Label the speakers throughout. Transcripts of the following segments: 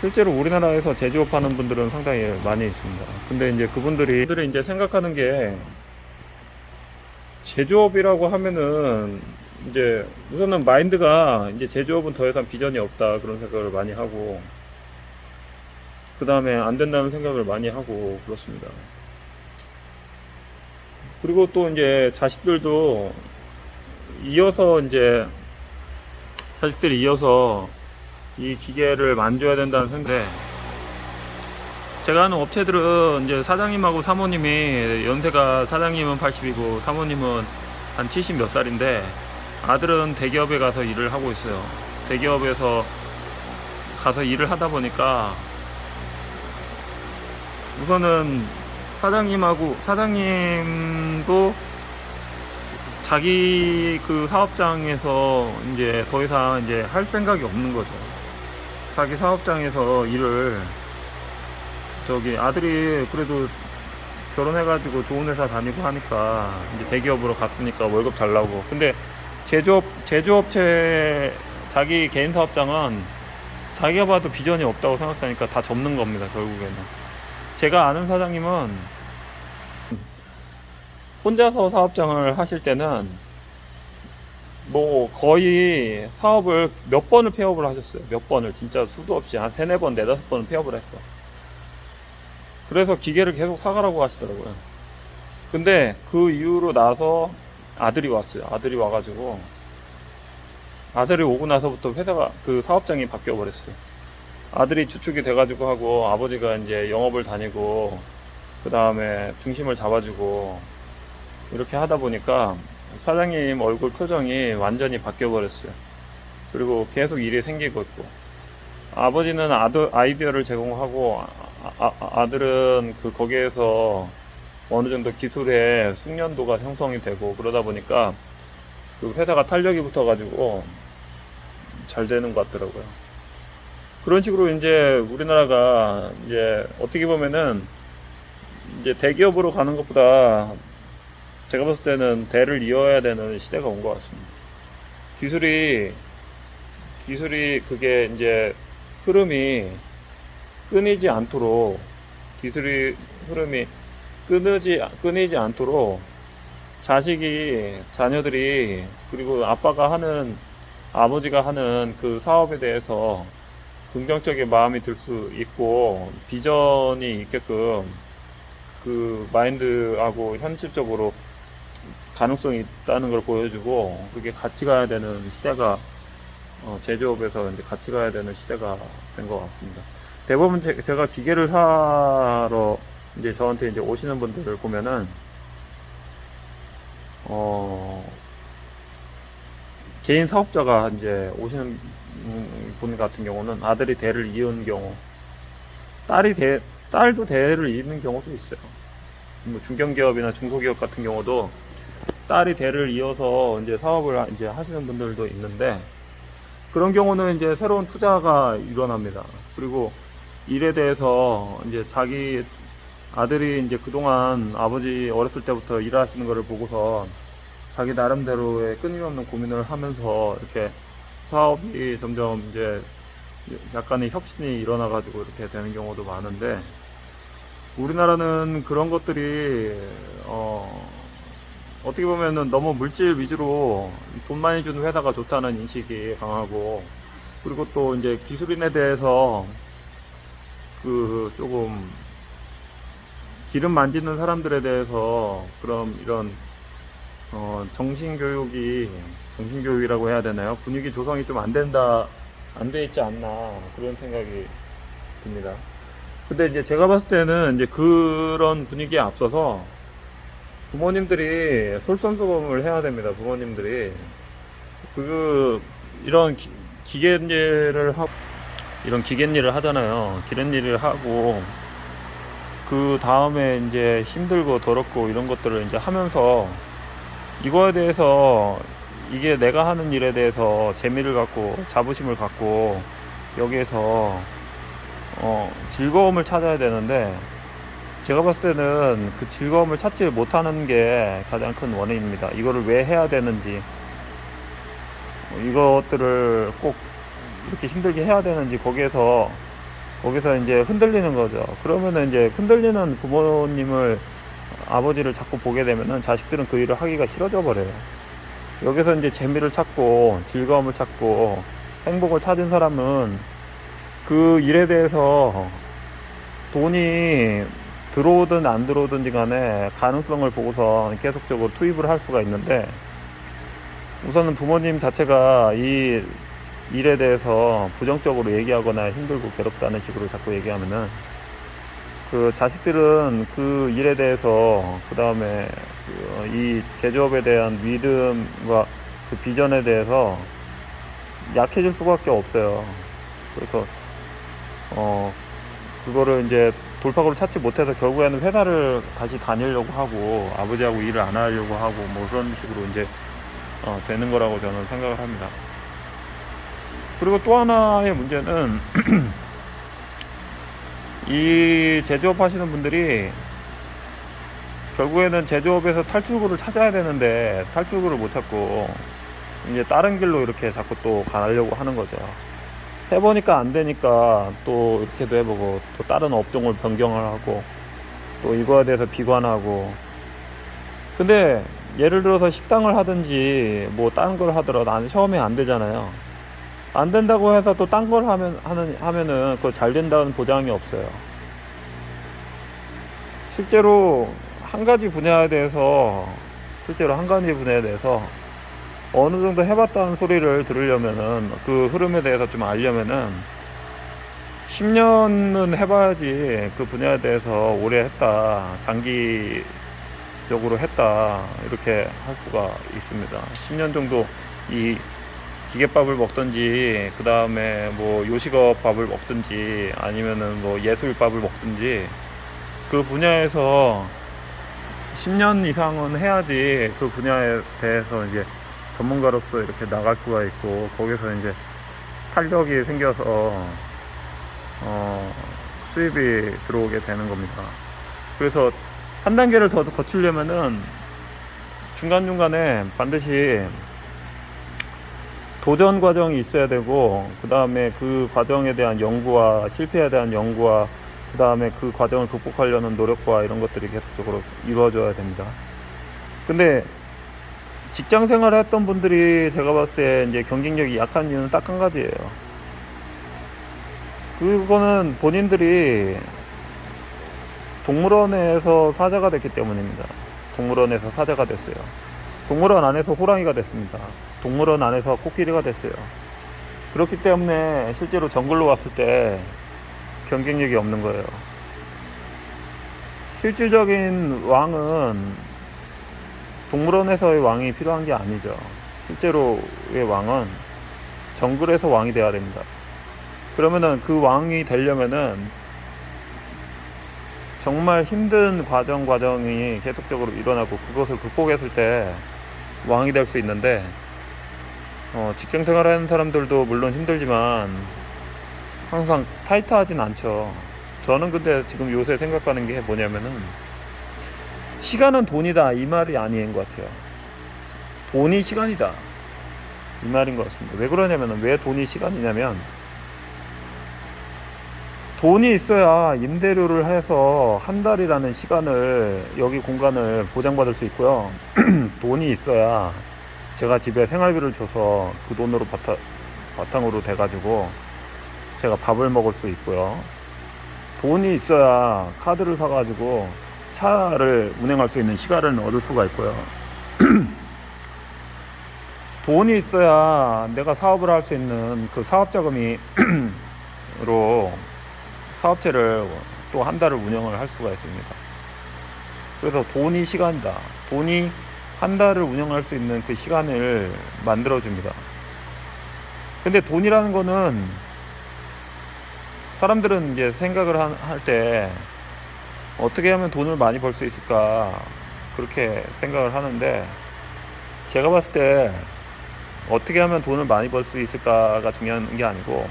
Speaker 1: 실제로 우리나라에서 제조업 하는 분들은 상당히 많이 있습니다. 근데 이제 그분들이 이제 생각하는 게 제조업이라고 하면은 이제 우선은 마인드가 이제 제조업은 더 이상 비전이 없다 그런 생각을 많이 하고, 그 다음에 안 된다는 생각을 많이 하고 그렇습니다. 그리고 또 이제 자식들이 이어서 이 기계를 만져야 된다는 생각에, 제가 아는 업체들은 이제 사장님하고 사모님이 연세가, 사장님은 80이고 사모님은 한 70 몇 살인데 아들은 대기업에 가서 일을 하고 있어요. 대기업에서 가서 일을 하다 보니까 우선은 사장님도 자기 그 사업장에서 이제 더 이상 이제 할 생각이 없는 거죠. 자기 사업장에서 일을, 아들이 그래도 결혼해가지고 좋은 회사 다니고 하니까 이제 대기업으로 갔으니까 월급 잘 나오고, 근데 제조업체 자기 개인 사업장은 자기가 봐도 비전이 없다고 생각하니까 다 접는 겁니다, 결국에는. 제가 아는 사장님은 혼자서 사업장을 하실 때는 뭐 거의 사업을 몇 번을 폐업을 하셨어요. 몇 번을, 진짜 수도 없이 한 3-4번, 4-5번은 폐업을 했어. 그래서 기계를 계속 사가라고 하시더라고요. 근데 그 이후로 나서 아들이 왔어요. 아들이 와가지고, 아들이 오고 나서부터 회사가, 그 사업장이 바뀌어 버렸어요. 아들이 주축이 돼가지고 하고, 아버지가 이제 영업을 다니고, 그 다음에 중심을 잡아주고, 이렇게 하다 보니까 사장님 얼굴 표정이 완전히 바뀌어 버렸어요. 그리고 계속 일이 생기고 있고, 아버지는 아이디어를 제공하고, 아들은 거기에서 어느 정도 기술의 숙련도가 형성이 되고, 그러다 보니까 그 회사가 탄력이 붙어 가지고 잘 되는 것 같더라고요. 그런 식으로 이제 우리나라가 이제 어떻게 보면은 이제 대기업으로 가는 것보다 제가 봤을 때는 대를 이어야 되는 시대가 온 것 같습니다. 기술이 그게 이제 흐름이 끊이지 않도록, 기술이 흐름이 끊이지 않도록 자녀들이, 그리고 아버지가 하는 그 사업에 대해서 긍정적인 마음이 들 수 있고, 비전이 있게끔 그 마인드하고 현실적으로 가능성이 있다는 걸 보여주고, 그게 같이 가야 되는 시대가, 제조업에서 이제 같이 가야 되는 시대가 된 것 같습니다. 대부분 제가 기계를 사러 이제 저한테 이제 오시는 분들을 보면은, 개인 사업자가 이제 오시는 분 같은 경우는 아들이 대를 이은 경우, 딸도 대를 이는 경우도 있어요. 뭐 중견기업이나 중소기업 같은 경우도 딸이 대를 이어서 이제 사업을 이제 하시는 분들도 있는데, 그런 경우는 이제 새로운 투자가 일어납니다. 그리고 일에 대해서 이제 자기 아들이 이제 그동안 아버지 어렸을 때부터 일하시는 거를 보고서 자기 나름대로의 끊임없는 고민을 하면서 이렇게 사업이 점점 이제 약간의 혁신이 일어나가지고 이렇게 되는 경우도 많은데, 우리나라는 그런 것들이 어떻게 보면은 너무 물질 위주로 돈 많이 주는 회사가 좋다는 인식이 강하고, 그리고 또 이제 기술인에 대해서 그 조금 기름 만지는 사람들에 대해서 그럼 이런 정신교육이라고 해야 되나요? 분위기 조성이 좀 안 돼 있지 않나, 그런 생각이 듭니다. 근데 이제 제가 봤을 때는 이제 그런 분위기에 앞서서 부모님들이 솔선수범을 해야 됩니다. 부모님들이 이런 기계일을 하잖아요. 기계일을 하고, 그 다음에 이제 힘들고 더럽고 이런 것들을 이제 하면서, 이거에 대해서, 이게 내가 하는 일에 대해서 재미를 갖고 자부심을 갖고 여기에서 즐거움을 찾아야 되는데, 제가 봤을 때는 그 즐거움을 찾지 못하는 게 가장 큰 원인입니다. 이거를 왜 해야 되는지, 이것들을 꼭 이렇게 힘들게 해야 되는지, 거기에서 거기서 이제 흔들리는 거죠. 그러면은 이제 흔들리는 부모님을, 아버지를 자꾸 보게 되면은 자식들은 그 일을 하기가 싫어져 버려요. 여기서 이제 재미를 찾고 즐거움을 찾고 행복을 찾은 사람은 그 일에 대해서 돈이 들어오든 안 들어오든지 간에 가능성을 보고서 계속적으로 투입을 할 수가 있는데, 우선은 부모님 자체가 이 일에 대해서 부정적으로 얘기하거나 힘들고 괴롭다는 식으로 자꾸 얘기하면은 그 자식들은 그 일에 대해서, 그 다음에 이 제조업에 대한 믿음과 그 비전에 대해서 약해질 수밖에 없어요. 그래서 그거를 이제 돌파구를 찾지 못해서 결국에는 회사를 다시 다니려고 하고 아버지하고 일을 안 하려고 하고 뭐 그런 식으로 이제 되는 거라고 저는 생각을 합니다. 그리고 또 하나의 문제는 이 제조업 하시는 분들이 결국에는 제조업에서 탈출구를 찾아야 되는데 탈출구를 못 찾고 이제 다른 길로 이렇게 자꾸 또 가려고 하는 거죠. 해보니까 안 되니까 또 이렇게도 해보고 또 다른 업종을 변경을 하고 또 이거에 대해서 비관하고. 근데 예를 들어서 식당을 하든지 뭐 다른 걸 하더라도 처음에 안 되잖아요. 안 된다고 해서 또 딴 걸 하면은 그거 잘 된다는 보장이 없어요. 실제로 한 가지 분야에 대해서 어느 정도 해봤다는 소리를 들으려면은, 그 흐름에 대해서 좀 알려면은 10년은 해봐야지 그 분야에 대해서 오래 했다, 장기적으로 했다, 이렇게 할 수가 있습니다. 10년 정도 이 기계밥을 먹든지, 그 다음에 뭐 요식업 밥을 먹든지, 아니면은 뭐 예술밥을 먹든지, 그 분야에서 10년 이상은 해야지 그 분야에 대해서 이제 전문가로서 이렇게 나갈 수가 있고, 거기서 이제 탄력이 생겨서 수입이 들어오게 되는 겁니다. 그래서 한 단계를 더 거치려면은 중간중간에 반드시 도전 과정이 있어야 되고, 그 다음에 그 과정에 대한 연구와 실패에 대한 연구와, 그 다음에 그 과정을 극복하려는 노력과 이런 것들이 계속적으로 이루어져야 됩니다. 근데 직장 생활을 했던 분들이 제가 봤을 때 이제 경쟁력이 약한 이유는 딱 한 가지예요. 그거는 본인들이 동물원에서 사자가 됐기 때문입니다. 동물원에서 사자가 됐어요. 동물원 안에서 호랑이가 됐습니다. 동물원 안에서 코끼리가 됐어요. 그렇기 때문에 실제로 정글로 왔을 때 경쟁력이 없는 거예요. 실질적인 왕은 동물원에서의 왕이 필요한 게 아니죠. 실제로의 왕은 정글에서 왕이 돼야 됩니다. 그러면은 그 왕이 되려면은 정말 힘든 과정이 계속적으로 일어나고, 그것을 극복했을 때 왕이 될 수 있는데, 직장 생활하는 사람들도 물론 힘들지만 항상 타이트하진 않죠. 저는 근데 지금 요새 생각하는 게 뭐냐면은, 시간은 돈이다, 이 말이 아닌 것 같아요. 돈이 시간이다, 이 말인 것 같습니다. 왜 그러냐면, 왜 돈이 시간이냐면, 돈이 있어야 임대료를 해서 한 달이라는 시간을, 여기 공간을 보장받을 수 있고요. 돈이 있어야 제가 집에 생활비를 줘서 그 돈으로 바탕으로 돼가지고 제가 밥을 먹을 수 있고요. 돈이 있어야 카드를 사가지고 차를 운행할 수 있는 시간을 얻을 수가 있고요. 돈이 있어야 내가 사업을 할 수 있는 그 사업 자금으로 사업체를 또 한 달을 운영을 할 수가 있습니다. 그래서 돈이 시간이다. 돈이 한 달을 운영할 수 있는 그 시간을 만들어줍니다. 근데 돈이라는 거는, 사람들은 이제 생각을 할 때 어떻게 하면 돈을 많이 벌 수 있을까, 그렇게 생각을 하는데, 제가 봤을 때 어떻게 하면 돈을 많이 벌 수 있을까가 중요한 게 아니고,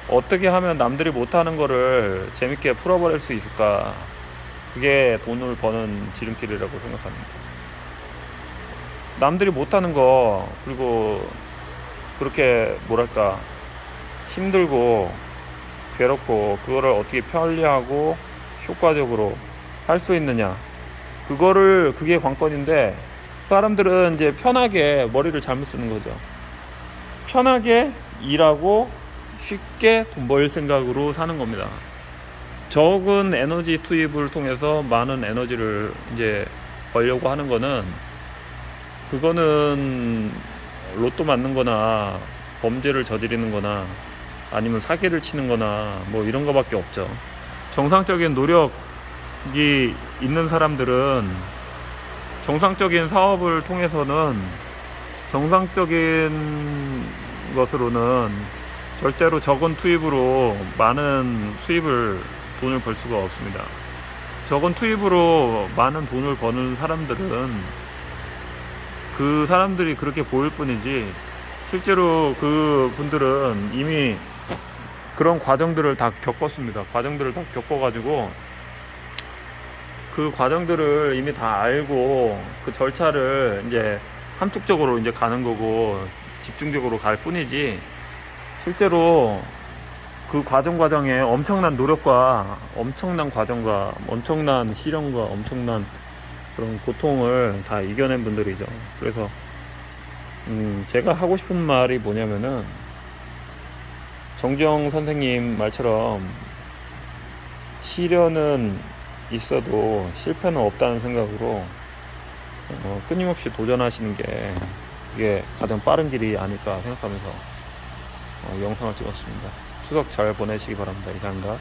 Speaker 1: 어떻게 하면 남들이 못하는 거를 재밌게 풀어버릴 수 있을까, 그게 돈을 버는 지름길이라고 생각합니다. 남들이 못하는 거, 그리고 그렇게 뭐랄까 힘들고 괴롭고 그거를 어떻게 편리하고 효과적으로 할 수 있느냐, 그게 관건인데, 사람들은 이제 편하게 머리를 잘못 쓰는 거죠. 편하게 일하고 쉽게 돈 벌 생각으로 사는 겁니다. 적은 에너지 투입을 통해서 많은 에너지를 이제 벌려고 하는 거는, 그거는 로또 맞는 거나 범죄를 저지르는 거나 아니면 사기를 치는 거나 뭐 이런 거밖에 없죠. 정상적인 노력이 있는 사람들은 정상적인 사업을 통해서는, 정상적인 것으로는 절대로 적은 투입으로 많은 돈을 벌 수가 없습니다. 적은 투입으로 많은 돈을 버는 사람들은 그 사람들이 그렇게 보일 뿐이지, 실제로 그 분들은 이미 그런 과정들을 다 겪었습니다. 과정들을 다 겪어가지고 그 과정들을 이미 다 알고 그 절차를 이제 함축적으로 이제 가는 거고 집중적으로 갈 뿐이지, 실제로 그 과정에 엄청난 노력과 엄청난 과정과 엄청난 시련과 엄청난 그런 고통을 다 이겨낸 분들이죠. 그래서 제가 하고 싶은 말이 뭐냐면은, 정지영 선생님 말처럼 시련은 있어도 실패는 없다는 생각으로 끊임없이 도전하시는 게, 이게 가장 빠른 길이 아닐까 생각하면서 영상을 찍었습니다. 추석 잘 보내시기 바랍니다. 이상입니다.